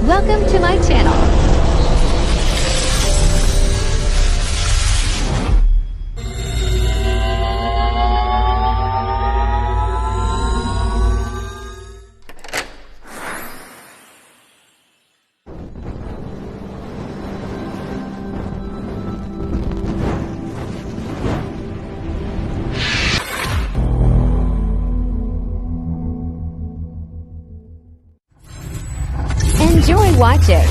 Welcome to my channel. Enjoy watching.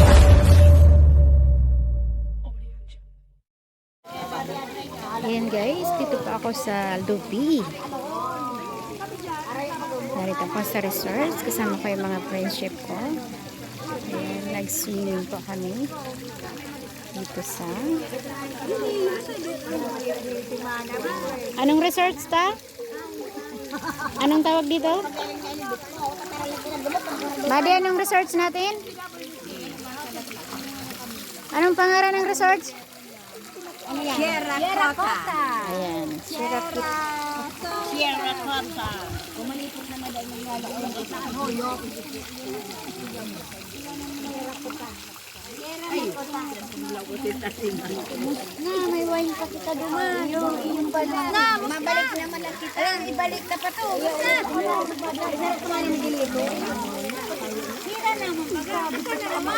Ayan guys, dito pa ako sa Lubi. Narito ako sa resort. Kasama ko yung mga friendship ko. Ayan, nag-swimming po kami. Dito sa... Anong resort ta? Anong tawag dito? Madi, anong resorts natin? Anong pangalan ng resorts? Ano yan? Sierra Cota. Ayan, Sierra Cota. Sierra Cota. Kumalipot na na dahil nangyala ko sa hoyo. Na, may wine pa kita duman. Yung pala. Na, mabalik naman lang kita. Ibalik na pa to. Na. Isarap ko na yung dilibo. Sira naman. Sabi ko na naman.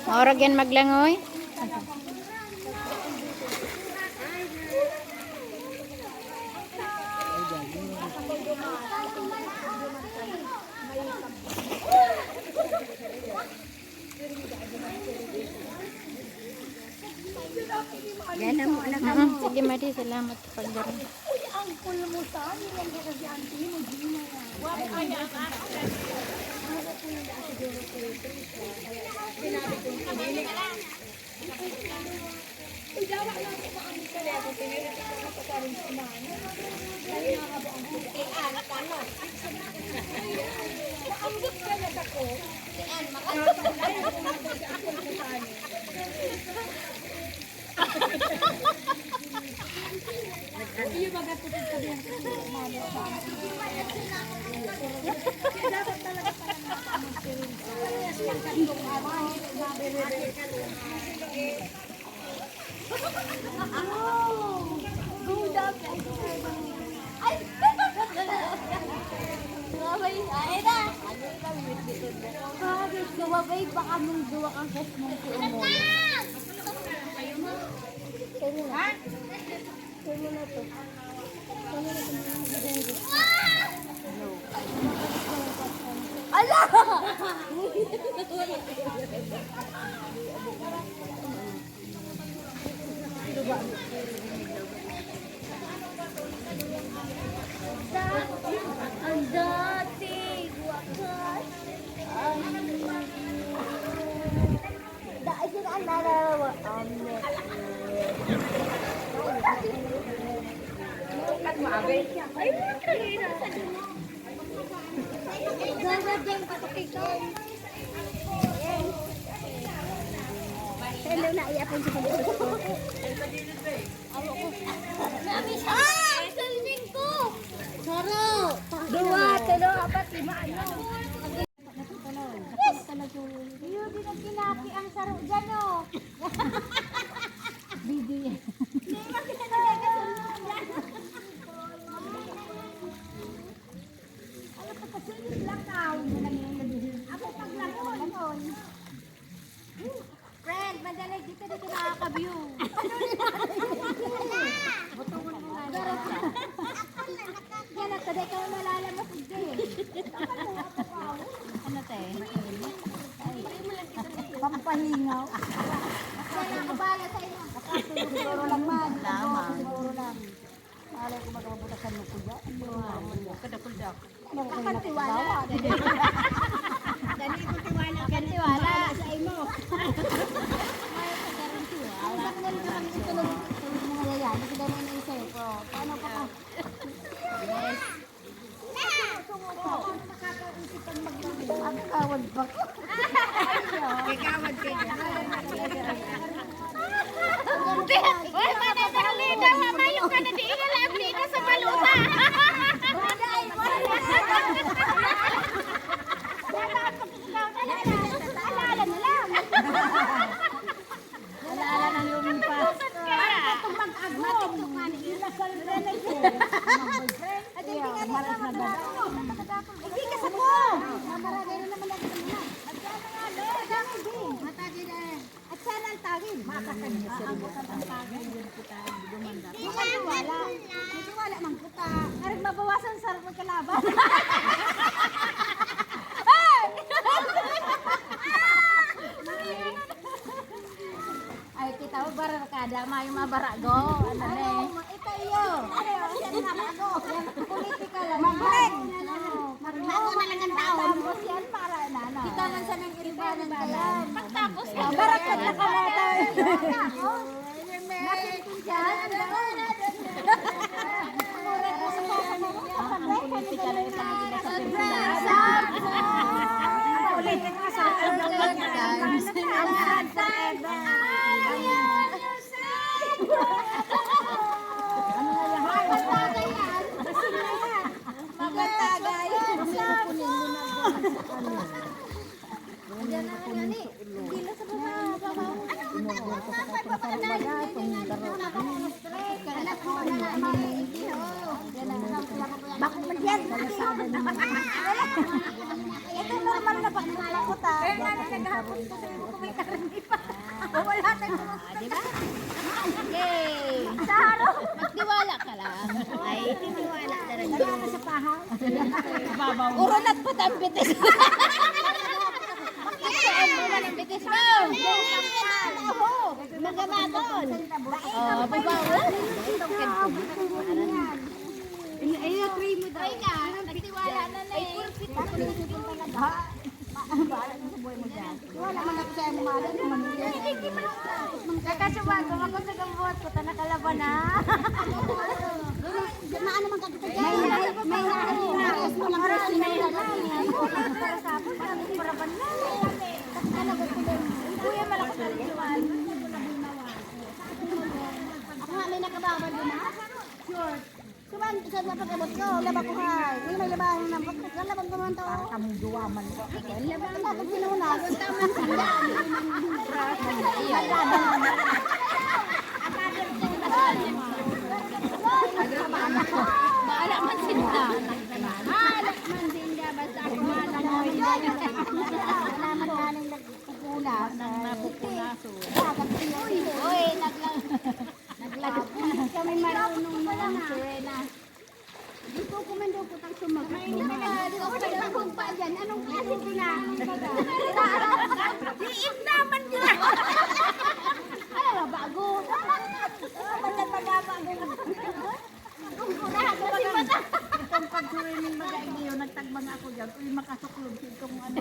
Maurag yan maglangoy. Yan ang anak Sige Madi, salamat sa pagdaring. Gawabay, baka mong duwa kang kes mong kuumol. Ha? Kaya na to. Ala! Ang dating wakas ay dahil sila ang narawa gagawin kapatikan. Hello na iapon sa pagkakas ko. Ah! Salming ko! Saro! Dua, talo, apat, lima, ano? Yes! Iyo, di na kinaki ang saro dyan, oh. Video yan. Hindi mo kinaki ang saro dyan. Ano ka kasi yung lakaw? Ako paglangon. Friend, madalay dito nakaka-view. Butungan mo nga. Yan, at taday ka malalamas din. Kasi ganun na isip ko. Paano pa ka? Yes. Ang kawad ba ko? Kikawad ka. Uy, manadali ka. Mamayo ka na di ilalap dito sa baluta. Alaala na lang. Alaala ng lumipas. Itong mag-agong. Ilasal na lang siya. Maras na ba? Hindi ka sa ko. Mamaragay na naman natin naman. At sana nga doon. Matagin na. At sana ang tagin. Makakanya sa rin. Ang tagin. Hindi wala. Hindi wala mang puta. Karing mabawasan sa magkalaban. Ay, kita mo bara kada may mabarago. Ano ne? Ito iyo. Yan mabarago. Politika lang. Mabag. Magbago na lang ang taon. Tapos yan para na. Kita man sa nang iribanan kayan. Pagtapos na. Barakot na kamatay. Nakikin dyan. Ang politika lang isang magiging sa pilihan. Politika sa bakit man yan? Ito normal na pagkakala ko ta. Kaya nga nagagapon ko sa iyo kumay karami pa. Wala tayong kumusta. Diba? Yay! Sa haro. Magtiwala ka lang. Ay, tiniwala na rin. Kaya ka sa pahaw. Urunat pa tayong bitis. Makikisaan mo na ng bitis mo. Magamaton. Oh, babawa. Itong kento. Ay, try mo daw. Ay ka, nagtiwala na na eh. Wala man ako sa'yo mamala naman. Kakasubago ako sa gamot ko, nakalaban na. Maano man kakita dyan? May nakalis mo lang rin sinaylaban. Tapos kami paraban na. Kakalaban ko lang. Kuya malakas na rin yuwan. Ako nga may nakababad doon ha? Sure. Suman, isa na pagkabot ko, laba ko hay. May labahan ng pagkakal, laban ko man to. Para kamong duwaman ko. Laban ko tapos sinunas. Tama sila. Baala man sinda. Baala man sinda. Basta ako malamoy. Wala man galing nagpupunas. Napupunaso. Uy, naglagot. Kami marunong mo lang ha. Dito kumendo ko tang sumagot. Dito ko nagpapag pa dyan. Anong klase ko na? Liit naman yun. Ay, bago. Ba't bago? Itong pag-swimming mag-ainiyo, nagtagbang ako dyan. Uy, makasuklog itong ano.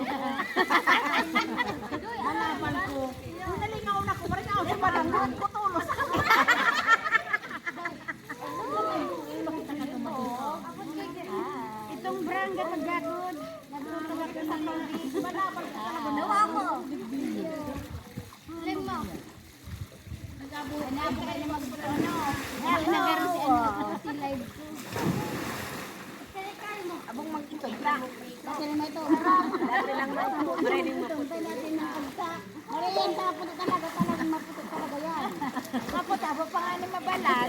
Malaban ko. Kung nalingaw na ko, parang ako sa balangan ko tulos. Itong branga pagdakod. Nagtutulog ako sa pangis. Malaban ko talaga. Nawa ko. Lim mo. Nag-abo kayo na mag-ano. Nagaroon si ano. Si live ko. Abong mag-ito lang. Kasi naman ito. Dati lang na ito. Maraming maputo. Maraming maputo talaga. Talagang maputo talaga yan. Maputo. Abo pa nga na mabalan.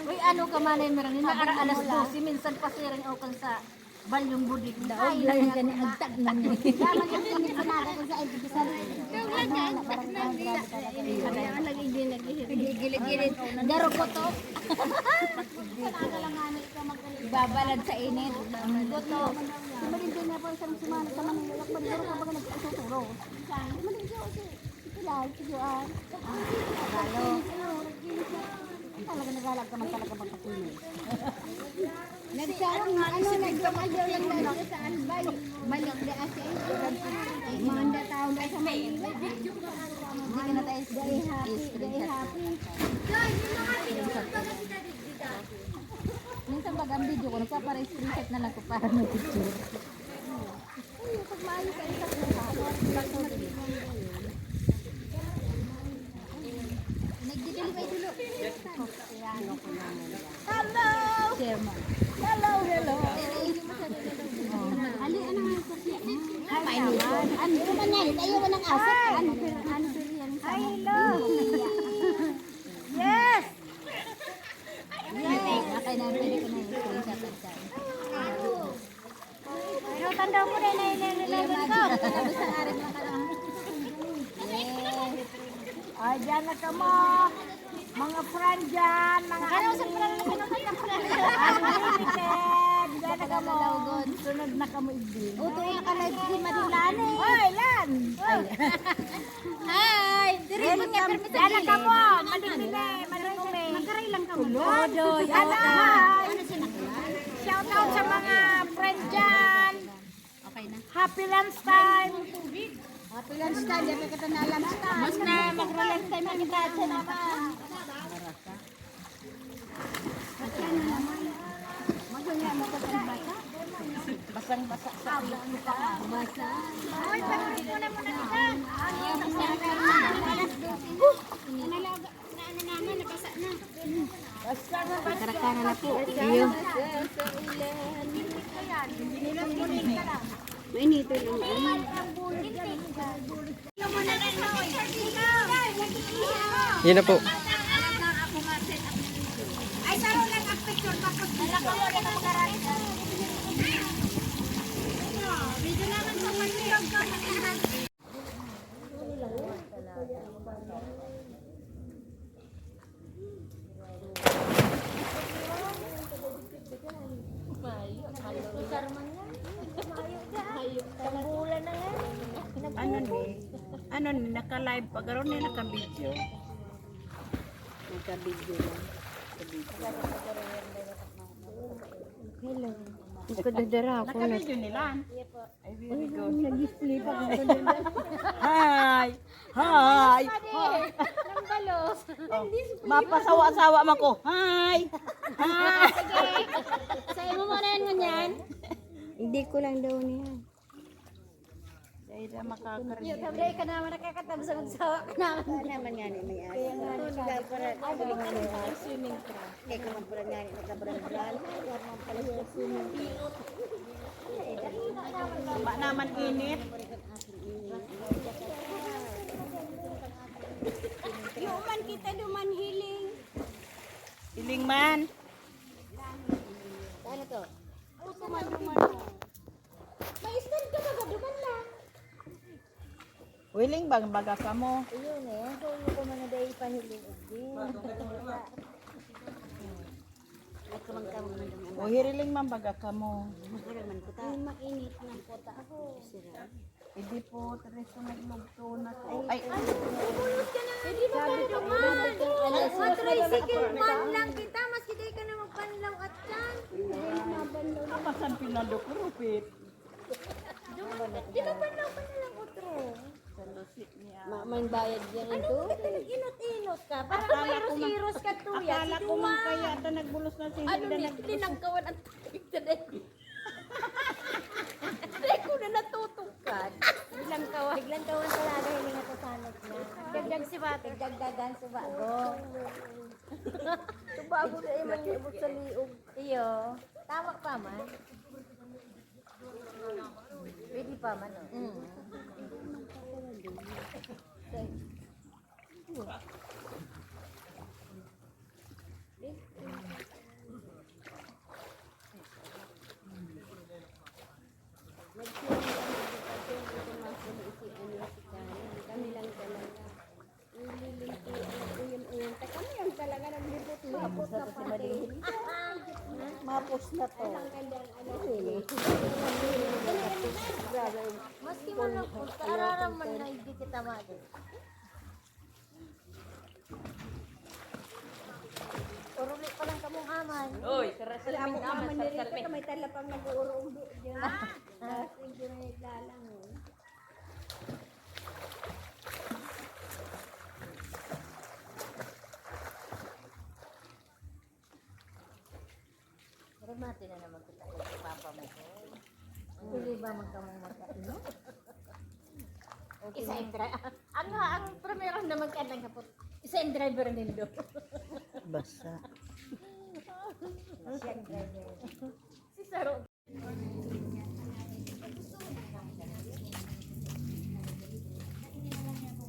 Uy, ano ka manay marami. Nakara alas 12. Minsan pa siring ako sa balyong budik. Daog lang yan ni agtag na niya. Yaman yung tinit sa naga ko sa ibisan. Yung lagan. Ang nagigilid-gilid. Daro ko to. Ibabalad sa init. Goto. Sumalindi na po isang sumana sa Manila. Lakban ka baga nagsusuro. Sumalindi ako siya. Ito lang, sigoan. Halo. Talaga nagalag ka man talaga magpapili. Nagsarang nga ano, nagkamayaw lang na sa albay. Balik na asi. Manda tao na sa Manila. Hindi ka na tayo stay happy. Basta para screenshot na lang ko para may picture. Ay, pag maayos ay isa ko. Nagdidilipay dulo. Hello! Share mo. Hello, hello. Ali, ano nga sa siya? Ay, naman. Ano naman yan? Tayo mo ng aso. Ano yan? Hello! Yes! Okay na, pwede ko na i-screenshot at dyan. Pero tanda mo na nilalagan ko. Basta arin lang ka lang. Ay, dyan na ka mo. Mga friend dyan. Mga ano sa friend na unlimited. Dyan na ka mo. Sunod na ka mo ibig. Uto yung ka-live si Madilan eh. Hoy, Lan! Hi! Dyan na ka mo. Madilan. Magkaray lang ka mo. Tuloy. Hi! Shout out sa mga friend dyan. Okay na. Happy lunch time. Happy lunch time. Dapat kita na lunch time. Mas na mag-lunch time na kita sa naman. Maganda mo ko sa basa. Basang-basa sa basa. Ay, pagod muna kita. Ayaw mo sa akin. Nalaga. Ano naman, nabasa na. Karakana na po. Iyo. May nito lang. Yun na po. Ay, saro lang ang picture. Tapos, nalakaw na ng karami. Video naman sa pag-vlog ka. Ano ni naka-live pa garo ni naka-video. Nagka-video lang. Hello. Nagkadadara ako. Naka-video nila. Ay, very good. Nag-display pa ako. Hi! Hi! Nang balos. Mapasawa-sawa man ko. Hi! Hi! Sa'yo mo muna yan. Hindi ko lang daw niya. Dahil na makakaroon. Yung tabi ka naman nakakatabsag-sawa ka naman. Ano naman yan may ari. Kaya nga nila para balik ka rin sa swimming pool. Kaya ka man pala nga nagkabrang-brang. Kaya man pala sa swimming pool. Ba naman init. Yung man kita duman hiling. Iling man. Ano to? Puso man duman. May stand ka ba? Duman lang. Willing bang baga ka mo? Ayun eh. So yung ko man day pahiling ugdi. O hiriling man baga ka mo. Makaraman ko ta. Ay mainit na po ta ako. Sira. Hindi po, treso naglugto na to. Ay, Pulot ka na. Hindi mo ka duman. Matricycle man lang kita. Mas kita ka na magpanlaw at yan. kapasan pinadukupit. Di ba panlaw pa na lang utro? Salusit niya. Maman bayad yan ito. Ano ba inot-inot ka? Parang virus-virus ka to yan. Akala ko man kaya ata nagbulos na si Ano Hilda ni tinangkawan ang tubig today? Hindi ko na natutungkad. Biglang kawan talaga hindi nga pasanot na. Dagdag si Bate. Dagdagan si Bago. Subago na iman yung ibot sa liog. Iyo. Tama pa man. Pwede pa man. Mapos na to. Maski mo lang kung kaaraman na hindi kita mati. Uruli pa lang kamong aman. Oy, karasal Among aman ni Rita may talapang nag-uurong diyan. Hindi na naglalang. Pero Bumati na naman kita sa papa mo ko. Hindi ba magkamang magkaino? Isa yung driver. Ang primero naman ka lang kapot. Isa yung driver nindo. Basta. Siya yung driver. Si Saro.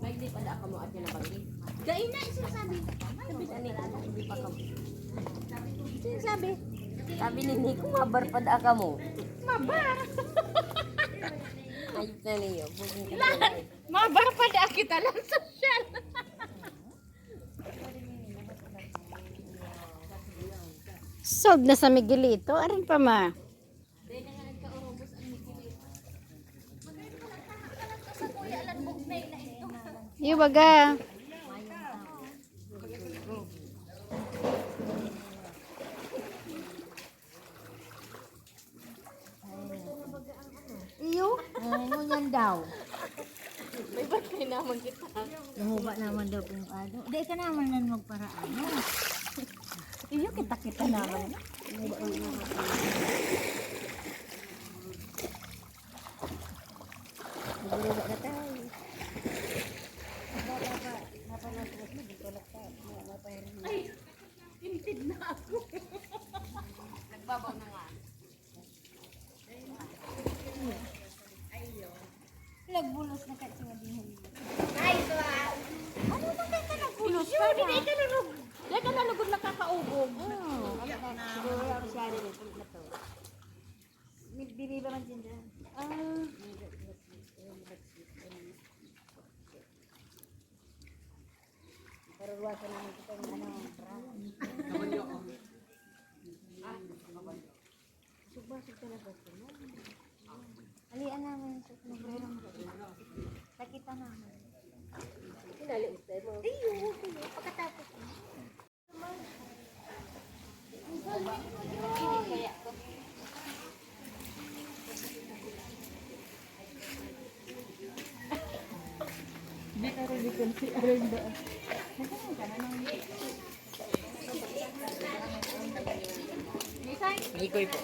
May di pala ako mo at yung nabanggit. Dahil na isa sabi. Sabi na nila. Hindi pa ka mo. Sabi. Sabi ni Nico, mabar pa da ka mo. Mabar? Ayot na niyo. Lahat. Mabar pa da kita lang social. Sold na sa Miguelito. Arin pa ma. Yung baga. Iyo? Ano yan daw? May ba't kayo naman kita? Nahuba naman daw kung ano. Di ka naman nan magparaano. Iyo kita naman. Nagulo na tayo. Nagbabaw na nga. Nagbulos na kasi madihin. Ay, ito ah. Ano ba ka nagbulos ka Hindi na? ka nalugod. Hindi ka nalugod na kakaubog. Siguro ako siya rin ito na to. Bili ba man dyan? Pero ruwasan naman kita ng ano, bra. Subasok ka na ba ito? Alian namin sa sombrero mo. Nakita namin. Sinali ito mo? Iyo, pagkatapos. Kaya ko. Hindi ka rin si Arin ba? Ikoy po.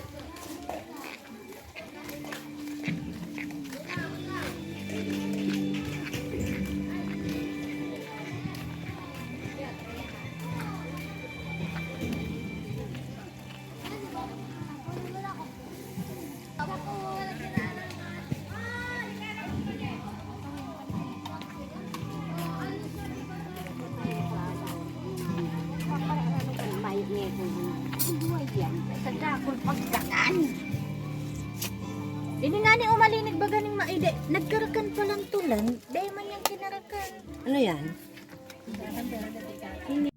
Sa dakol pagkaan. Ini nga ni umalinig ba ganing maide? Nagkarakan pa lang tulan. Dahil man yung kinarakan. Ano yan? Hindi